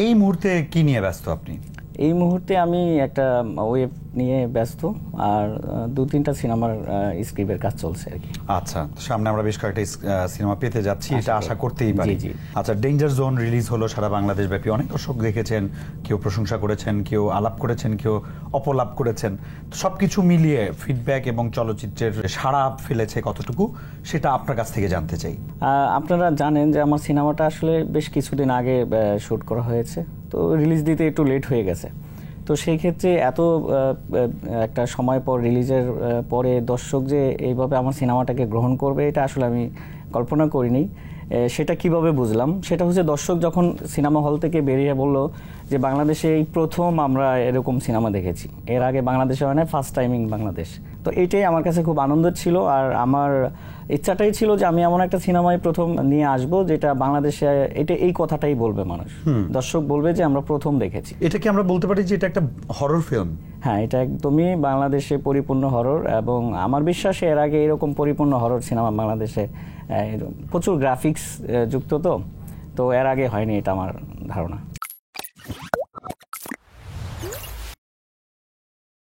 এই মুহূর্তে কি নিয়ে ব্যস্ত আপনি? এই মুহূর্তে আমি একটা ওয়েব নিয়ে ব্যস্ত, আর 2-3টা সিনেমার স্ক্রিপ্টের কাজ চলছে আর কি। আচ্ছা, সামনে আমরা বেশ কয়েকটা সিনেমা পেতে যাচ্ছি, এটা আশা করতেই পারি। জি। আচ্ছা, ডেঞ্জার জোন রিলিজ হলো সারা বাংলাদেশ ব্যাপী, অনেক দর্শক দেখেছেন, কেউ প্রশংসা করেছেন, কেউ আলাপ করেছেন, কেউ অপলাপ করেছেন। সবকিছু মিলিয়ে ফিডব্যাক এবং চলচ্চিত্রের সাড়া ফেলেছে কতটুকু, সেটা আপনার কাছ থেকে জানতে চাই। আপনারা জানেন যে আমার সিনেমাটা আসলে বেশ কিছুদিন আগে শ্যুট করা হয়েছে, তো রিলিজ দিতে একটু লেট হয়ে গেছে। তো সেই ক্ষেত্রে এত একটা সময় পর রিলিজের পরে দর্শক যে এইভাবে আমার সিনেমাটাকে গ্রহণ করবে, এটা আসলে আমি কল্পনা করিনি। সেটা কিভাবে বুঝলাম, সেটা হচ্ছে দর্শক যখন সিনেমা হল থেকে বেরিয়ে বলল যে বাংলাদেশে এই প্রথম আমরা এরকম সিনেমা দেখেছি, এর আগে বাংলাদেশে হয় না, ফার্স্ট টাইম ইন বাংলাদেশ। তো এইটাই আমার কাছে খুব আনন্দের ছিল, আর আমার ইচ্ছাটাই ছিল যে আমি এমন একটা সিনেমায় প্রথম নিয়ে আসব যেটা বাংলাদেশে এই কথাটাই বলবে মানুষ, দর্শক বলবে যে আমরা প্রথম দেখেছি। এটা কি আমরা বলতে পারি যে এটা একটা হরর ফিল্ম? হ্যাঁ, এটা একদমই বাংলাদেশে পরিপূর্ণ হরর, এবং আমার বিশ্বাস এর আগে এরকম পরিপূর্ণ হরর সিনেমা বাংলাদেশে প্রচুর গ্রাফিক্স যুক্ত, তো এর আগে হয়নি, এটা আমার ধারণা।